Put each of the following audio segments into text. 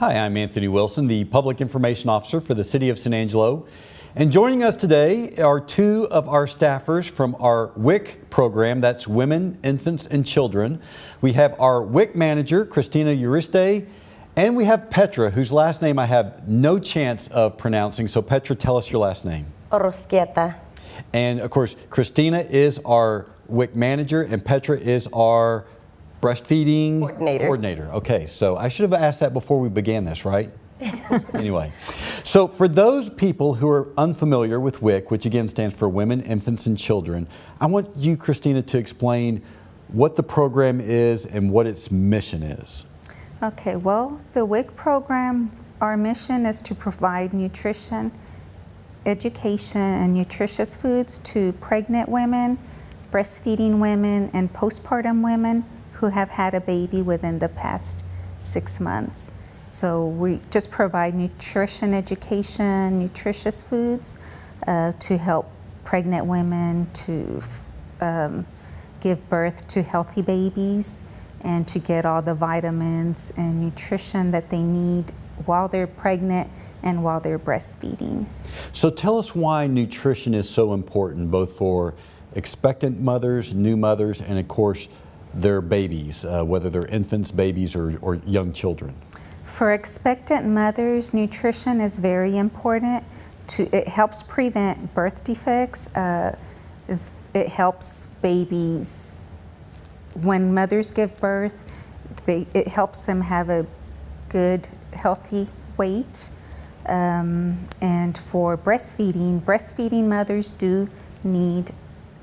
Hi, I'm Anthony Wilson, the Public Information Officer for the City of San Angelo. And joining us today are two of our staffers from our WIC program, that's Women, Infants, and Children. We have our WIC manager, Christina Uriste, and we have Petra, whose last name I have no chance of pronouncing. So Petra, tell us your last name. Orosquieta. And of course, Christina is our WIC manager and Petra is our breastfeeding coordinator. Okay, so I should have asked that before we began this, right? Anyway, so for those people who are unfamiliar with WIC, which again stands for Women, Infants, and Children, I want you, Christina, to explain what the program is and what its mission is. Okay, well, the WIC program, our mission is to provide nutrition, education, and nutritious foods to pregnant women, breastfeeding women, and postpartum women who have had a baby within the past 6 months. So we just provide nutrition education, nutritious foods to help pregnant women to give birth to healthy babies and to get all the vitamins and nutrition that they need while they're pregnant and while they're breastfeeding. So tell us why nutrition is so important, both for expectant mothers, new mothers, and of course, their babies, whether they're infants, babies, or young children. For expectant mothers, nutrition is very important. It helps prevent birth defects. It helps babies, when mothers give birth, it helps them have a good, healthy weight. And for breastfeeding mothers do need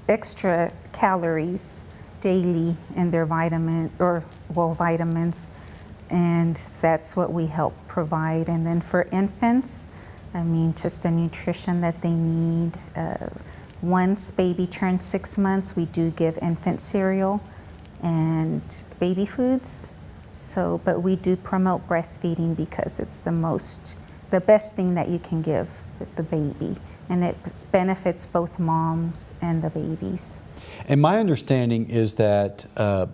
extra calories daily in their vitamins, and that's what we help provide. And then for infants, just the nutrition that they need. Once baby turns 6 months, we do give infant cereal and baby foods. But we do promote breastfeeding because it's the best thing that you can give the baby, and it benefits both moms and the babies. And my understanding is that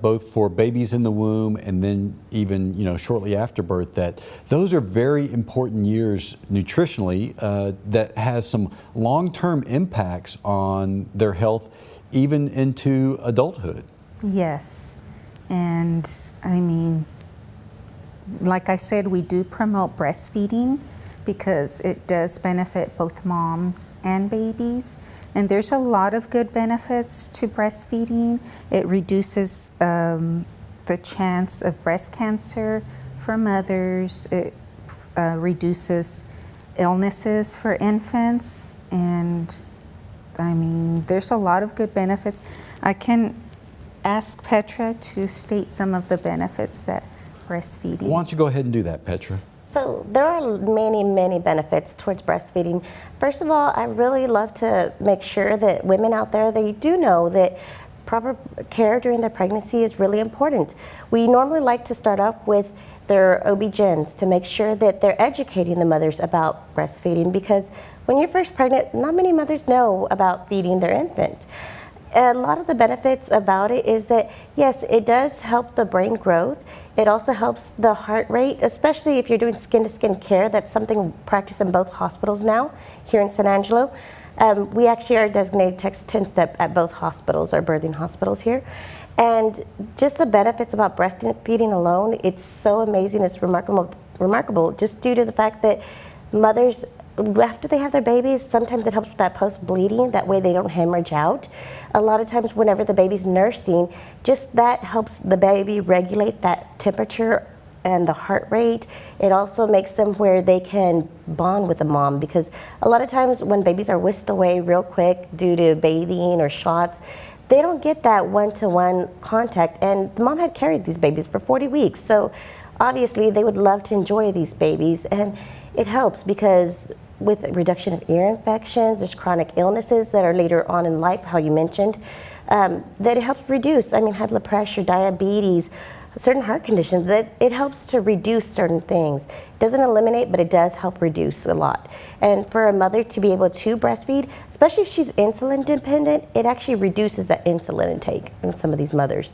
both for babies in the womb and then even shortly after birth, that those are very important years nutritionally that has some long-term impacts on their health even into adulthood. Yes, and like I said, we do promote breastfeeding because it does benefit both moms and babies. And there's a lot of good benefits to breastfeeding. It reduces the chance of breast cancer for mothers. It reduces illnesses for infants. And there's a lot of good benefits. I can ask Petra to state some of the benefits that breastfeeding. Why don't you go ahead and do that, Petra? So there are many, many benefits towards breastfeeding. First of all, I really love to make sure that women out there, they do know that proper care during their pregnancy is really important. We normally like to start off with their OB-GYNs to make sure that they're educating the mothers about breastfeeding, because when you're first pregnant, not many mothers know about feeding their infant. A lot of the benefits about it is that, yes, it does help the brain growth. It also helps the heart rate, especially if you're doing skin-to-skin care. That's something practiced in both hospitals now here in San Angelo. We actually are designated Text 10-step at both hospitals, our birthing hospitals here. And just the benefits about breastfeeding alone, it's so amazing, it's remarkable just due to the fact that mothers, after they have their babies, sometimes it helps with that post-bleeding. That way they don't hemorrhage out. A lot of times whenever the baby's nursing, just that helps the baby regulate that temperature and the heart rate. It also makes them where they can bond with the mom, because a lot of times when babies are whisked away real quick due to bathing or shots, they don't get that one-to-one contact. And the mom had carried these babies for 40 weeks. So obviously they would love to enjoy these babies. And it helps because with reduction of ear infections, there's chronic illnesses that are later on in life, how you mentioned, that it helps reduce, high blood pressure, diabetes, certain heart conditions, that it helps to reduce certain things. It doesn't eliminate, but it does help reduce a lot. And for a mother to be able to breastfeed, especially if she's insulin dependent, it actually reduces that insulin intake in some of these mothers.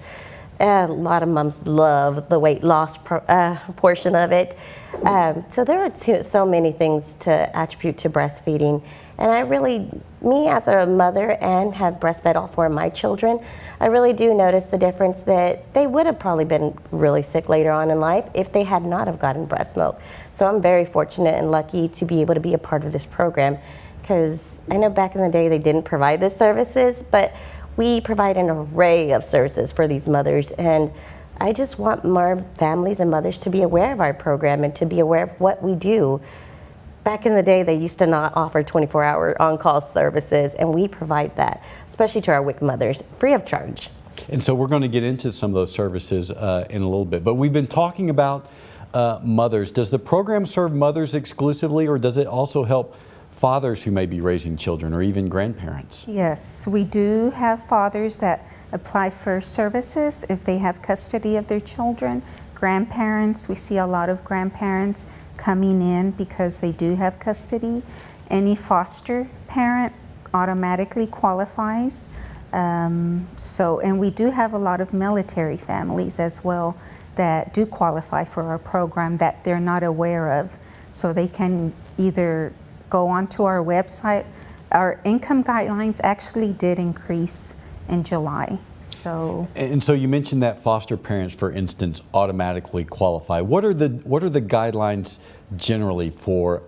A lot of moms love the weight loss portion of it. So there are so many things to attribute to breastfeeding. And I really, me as a mother and have breastfed all 4 of my children, I really do notice the difference that they would have probably been really sick later on in life if they had not have gotten breast milk. So I'm very fortunate and lucky to be able to be a part of this program, because I know back in the day they didn't provide these services, but we provide an array of services for these mothers. And I just want more families and mothers to be aware of our program and to be aware of what we do. Back in the day, they used to not offer 24-hour on-call services, and we provide that, especially to our WIC mothers, free of charge. And so we're going to get into some of those services in a little bit. But we've been talking about mothers. Does the program serve mothers exclusively, or does it also help fathers who may be raising children or even grandparents? Yes, we do have fathers that apply for services if they have custody of their children. Grandparents, we see a lot of grandparents coming in because they do have custody. Any foster parent automatically qualifies. And we do have a lot of military families as well that do qualify for our program that they're not aware of. So they can either go onto our website. Our income guidelines actually did increase in July. And so you mentioned that foster parents, for instance, automatically qualify. What are the guidelines generally for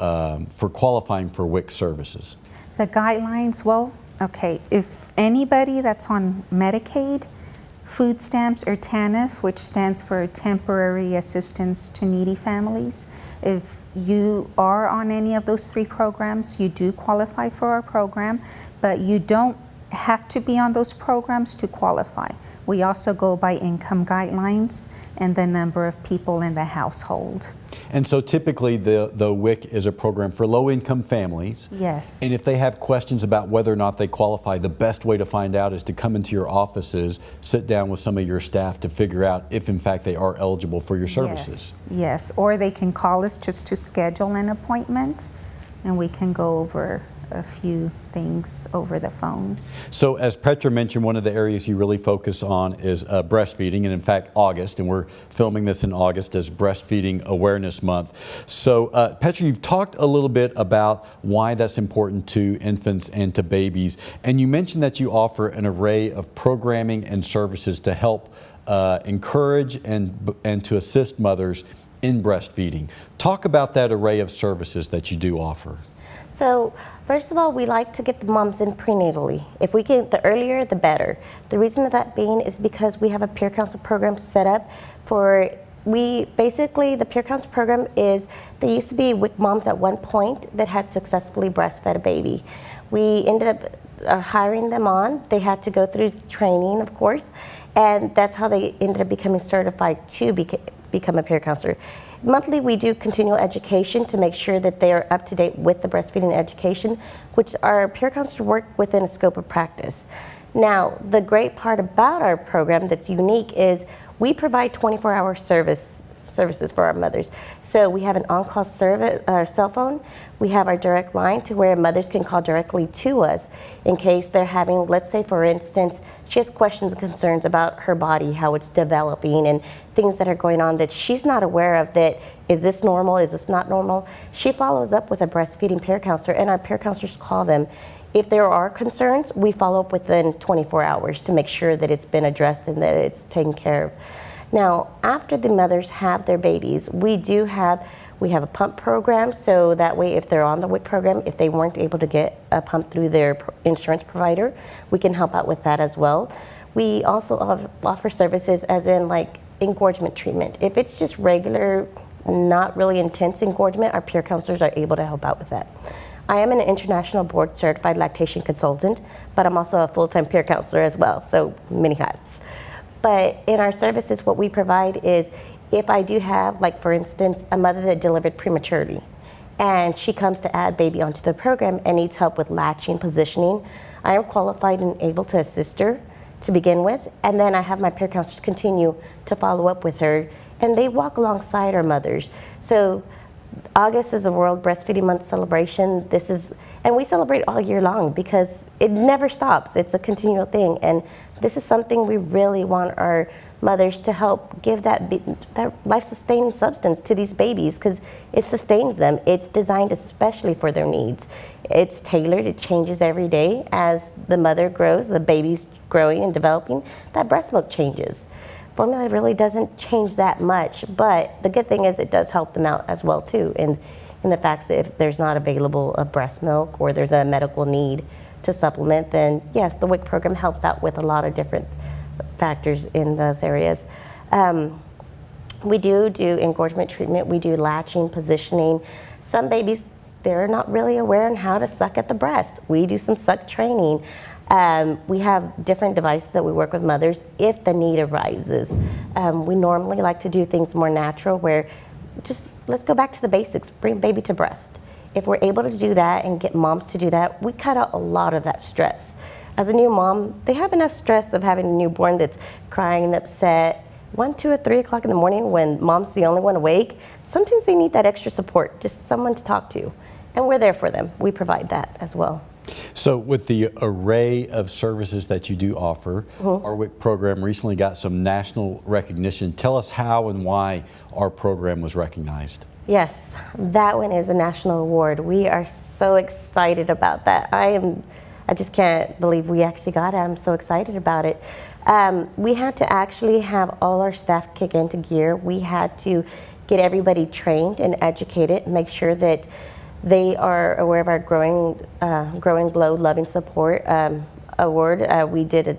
qualifying for WIC services? The guidelines, well, okay, if anybody that's on Medicaid, food stamps, or TANF, which stands for Temporary Assistance to Needy Families, if you are on any of those 3 programs, you do qualify for our program, but you don't have to be on those programs to qualify. We also go by income guidelines and the number of people in the household. And so typically the WIC is a program for low-income families. Yes. And if they have questions about whether or not they qualify, the best way to find out is to come into your offices, sit down with some of your staff to figure out if in fact they are eligible for your services. Yes, or they can call us just to schedule an appointment, and we can go over a few things over the phone. So as Petra mentioned, one of the areas you really focus on is breastfeeding, and in fact August, and we're filming this in August as Breastfeeding Awareness Month. So Petra, you've talked a little bit about why that's important to infants and to babies, and you mentioned that you offer an array of programming and services to help encourage and to assist mothers in breastfeeding. Talk about that array of services that you do offer. So first of all, we like to get the moms in prenatally. If we can, the earlier, the better. The reason of that being is because we have a peer counsel program set up for, the peer counsel program is, there used to be WIC moms at one point that had successfully breastfed a baby. We ended up hiring them on. They had to go through training, of course, and that's how they ended up becoming certified to become a peer counselor. Monthly, we do continual education to make sure that they are up to date with the breastfeeding education, which our peer counselors work within a scope of practice. Now, the great part about our program that's unique is we provide 24-hour services for our mothers. So we have an on-call service, our cell phone. We have our direct line to where mothers can call directly to us in case they're having, let's say for instance, she has questions and concerns about her body, how it's developing, and things that are going on that she's not aware of, that is this normal, is this not normal? She follows up with a breastfeeding peer counselor, and our peer counselors call them. If there are concerns, we follow up within 24 hours to make sure that it's been addressed and that it's taken care of. Now, after the mothers have their babies, we have a pump program, so that way if they're on the WIC program, if they weren't able to get a pump through their insurance provider, we can help out with that as well. We also offer services as in like engorgement treatment. If it's just regular, not really intense engorgement, our peer counselors are able to help out with that. I am an international board certified lactation consultant, but I'm also a full-time peer counselor as well, so many hats. But in our services, what we provide is, if I do have, like for instance, a mother that delivered prematurely, and she comes to add baby onto the program and needs help with latching, positioning, I am qualified and able to assist her to begin with, and then I have my peer counselors continue to follow up with her, and they walk alongside our mothers. So August is a World Breastfeeding Month celebration. And we celebrate all year long because it never stops. It's a continual thing. And this is something we really want our mothers to help give that life-sustaining substance to these babies, because it sustains them. It's designed especially for their needs. It's tailored, it changes every day. As the mother grows, the baby's growing and developing, that breast milk changes. Formula really doesn't change that much, but the good thing is it does help them out as well too. And in the fact that if there's not available a breast milk or there's a medical need to supplement, then yes, the WIC program helps out with a lot of different factors in those areas. We do engorgement treatment, we do latching, positioning. Some babies, they're not really aware on how to suck at the breast. We do some suck training. We have different devices that we work with mothers if the need arises. We normally like to do things more natural, where just let's go back to the basics, bring baby to breast. If we're able to do that and get moms to do that, we cut out a lot of that stress. As a new mom, they have enough stress of having a newborn that's crying and upset. 1, 2, or 3 o'clock in the morning when mom's the only one awake, sometimes they need that extra support, just someone to talk to. And we're there for them. We provide that as well. So with the array of services that you do offer, our WIC program recently got some national recognition. Tell us how and why our program was recognized. Yes, that one is a national award. We are so excited about that. I just can't believe we actually got it. I'm so excited about it. We had to actually have all our staff kick into gear. We had to get everybody trained and educated, make sure that they are aware of our Growing Glow Loving Support award. We did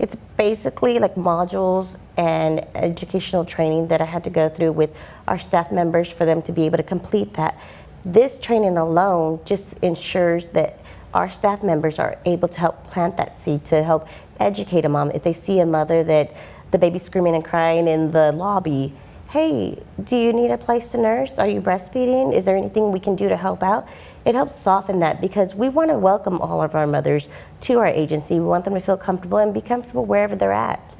it's basically like modules and educational training that I had to go through with our staff members for them to be able to complete that. This training alone just ensures that our staff members are able to help plant that seed, to help educate a mom. If they see a mother that the baby's screaming and crying in the lobby, hey, do you need a place to nurse? Are you breastfeeding? Is there anything we can do to help out? It helps soften that, because we want to welcome all of our mothers to our agency. We want them to feel comfortable and be comfortable wherever they're at.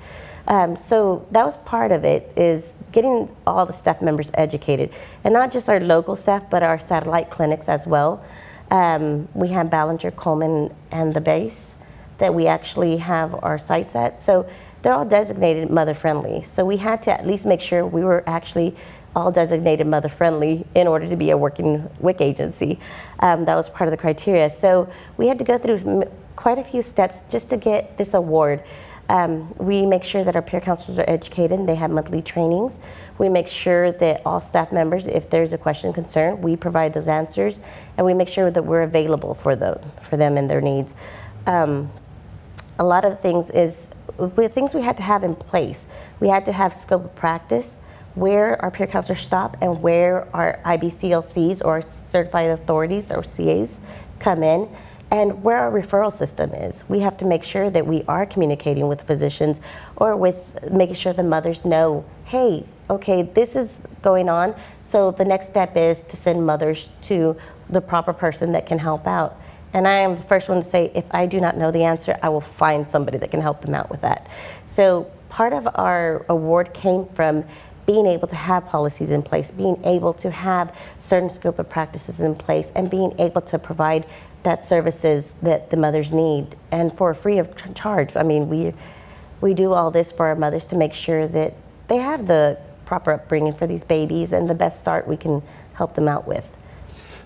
So that was part of it, is getting all the staff members educated. And not just our local staff, but our satellite clinics as well. We have Ballinger, Coleman, and the base that we actually have our sites at. So they're all designated mother-friendly. So we had to at least make sure we were actually all designated mother-friendly in order to be a working WIC agency. That was part of the criteria. So we had to go through quite a few steps just to get this award. We make sure that our peer counselors are educated and they have monthly trainings. We make sure that all staff members, if there's a question and concern, we provide those answers, and we make sure that we're available for them and their needs. A lot of the things is things we had to have in place. We had to have scope of practice, where our peer counselors stop and where our IBCLCs or certified authorities or CAs come in, and where our referral system is. We have to make sure that we are communicating with physicians, or with making sure the mothers know, hey, okay, this is going on, so the next step is to send mothers to the proper person that can help out. And I am the first one to say, if I do not know the answer, I will find somebody that can help them out with that. So part of our award came from being able to have policies in place, being able to have certain scope of practices in place, and being able to provide that services that the mothers need, and for free of charge. I mean, we do all this for our mothers to make sure that they have the proper upbringing for these babies and the best start we can help them out with.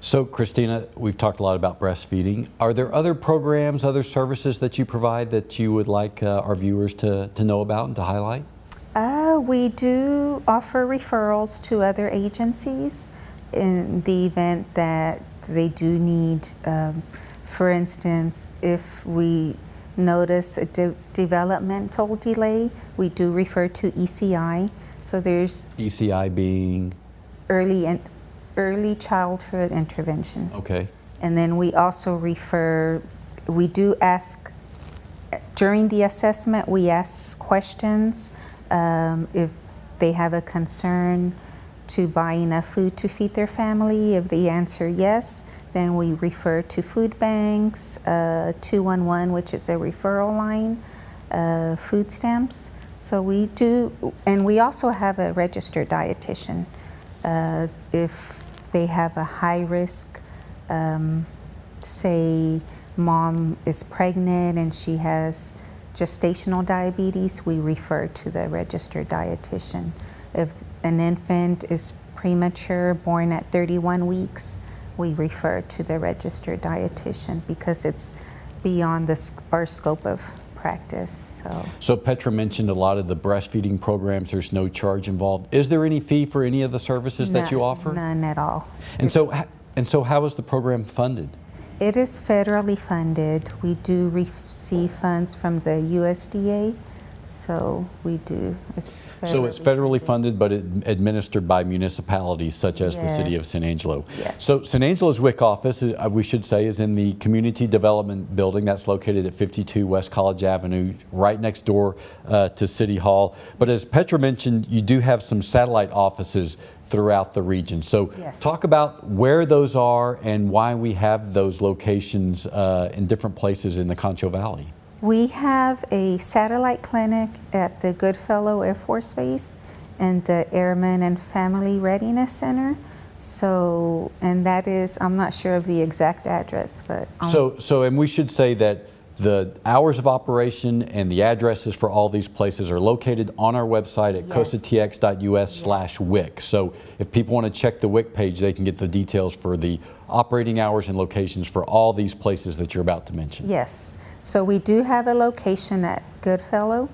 So Christina, we've talked a lot about breastfeeding. Are there other programs, other services that you provide that you would like our viewers to know about and to highlight? We do offer referrals to other agencies in the event that they do need, for instance, if we notice a developmental delay, we do refer to ECI. So there's ECI being? Early childhood intervention. Okay. And then we also we do ask, during the assessment, we ask questions. If they have a concern to buy enough food to feed their family, if they answer yes, then we refer to food banks, 211, which is a referral line, food stamps. So we do, and we also have a registered dietitian. If they have a high risk, say mom is pregnant and she has gestational diabetes, we refer to the registered dietitian. If an infant is premature, born at 31 weeks, we refer to the registered dietitian because it's beyond our scope of practice. So Petra mentioned a lot of the breastfeeding programs, there's no charge involved. Is there any fee for any of the services that you offer? None at all. And so how is the program funded? It is federally funded. We do receive funds from the USDA, so we do. So it's federally funded, but administered by municipalities such as the City of San Angelo. Yes. So San Angelo's WIC office, we should say, is in the Community Development Building that's located at 52 West College Avenue, right next door to City Hall. But as Petra mentioned, you do have some satellite offices throughout the region. So talk about where those are and why we have those locations in different places in the Concho Valley. We have a satellite clinic at the Goodfellow Air Force Base and the Airmen and Family Readiness Center. So, and that is, I'm not sure of the exact address, but. And we should say that the hours of operation and the addresses for all these places are located on our website at cosatx.us/WIC. So if people want to check the WIC page, they can get the details for the operating hours and locations for all these places that you're about to mention. Yes. So we do have a location at Goodfellow,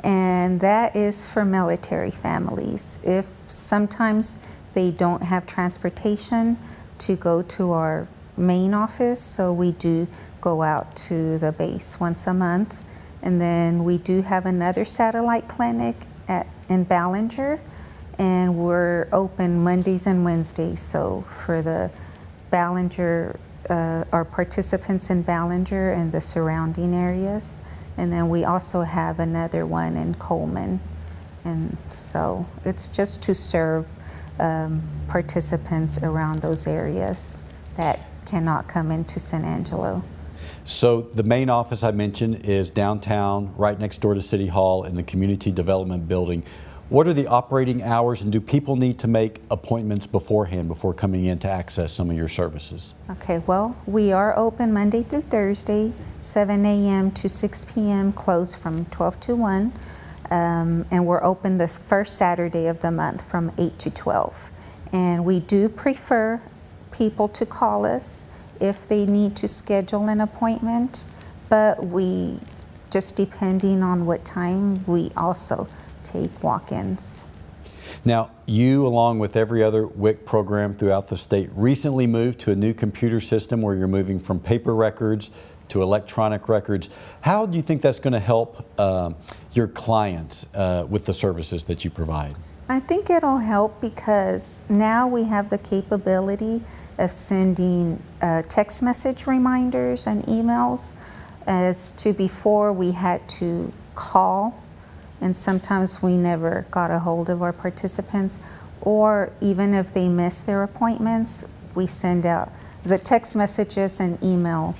and that is for military families. If sometimes they don't have transportation to go to our main office, so we do go out to the base once a month. And then we do have another satellite clinic in Ballinger, and we're open Mondays and Wednesdays. So for the Ballinger, our participants in Ballinger and the surrounding areas. And then we also have another one in Coleman. And so it's just to serve participants around those areas that cannot come into San Angelo. So the main office I mentioned is downtown, right next door to City Hall in the Community Development Building. What are the operating hours, and do people need to make appointments beforehand before coming in to access some of your services? Okay, well, we are open Monday through Thursday, 7 a.m. to 6 p.m., closed from 12 to 1. And we're open the first Saturday of the month from 8 to 12. And we do prefer people to call us if they need to schedule an appointment, but we, just depending on what time, we also take walk-ins. Now, you, along with every other WIC program throughout the state, recently moved to a new computer system where you're moving from paper records to electronic records. How do you think that's going to help your clients with the services that you provide? I think it'll help because now we have the capability of sending text message reminders and emails, as to before we had to call, and sometimes we never got a hold of our participants, or even if they missed their appointments, we send out the text messages and emails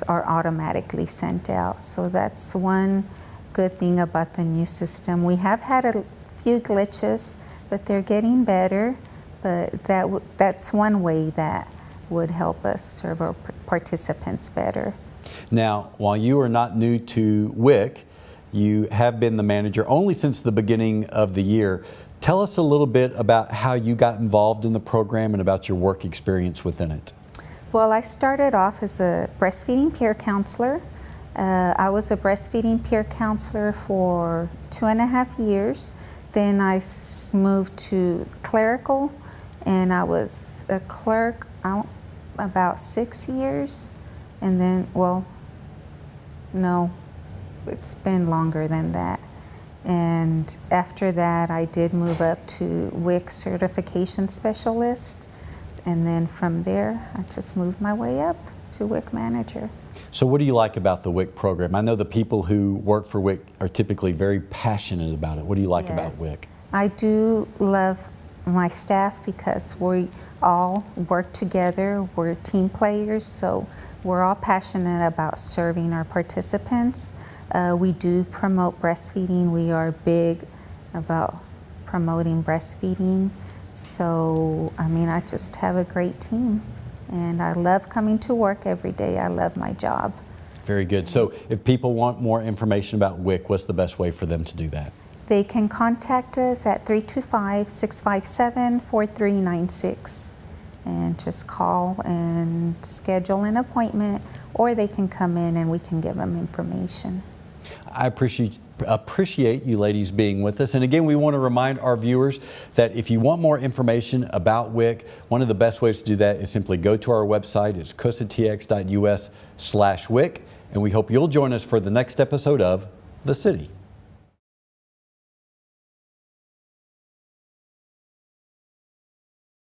are automatically sent out. So that's one good thing about the new system. We have had a few glitches, but they're getting better. But that's one way that would help us serve our participants better. Now, while you are not new to WIC, you have been the manager only since the beginning of the year. Tell us a little bit about how you got involved in the program and about your work experience within it. Well, I started off as a breastfeeding peer counselor. I was a breastfeeding peer counselor for 2.5 years. Then I moved to clerical, and I was a clerk about 6 years. And then, well, no, it's been longer than that. And after that, I did move up to WIC certification specialist. And then from there, I just moved my way up to WIC manager. So what do you like about the WIC program? I know the people who work for WIC are typically very passionate about it. What do you like about WIC? I do love my staff because we all work together. We're team players, so we're all passionate about serving our participants. We do promote breastfeeding. We are big about promoting breastfeeding. So, I mean, I just have a great team, and I love coming to work every day. I love my job. Very good. So if people want more information about WIC, what's the best way for them to do that? They can contact us at 325-657-4396 and just call and schedule an appointment, or they can come in and we can give them information. I appreciate you ladies being with us. And again, we want to remind our viewers that if you want more information about WIC, one of the best ways to do that is simply go to our website. It's cosatx.us/WIC. And we hope you'll join us for the next episode of The City.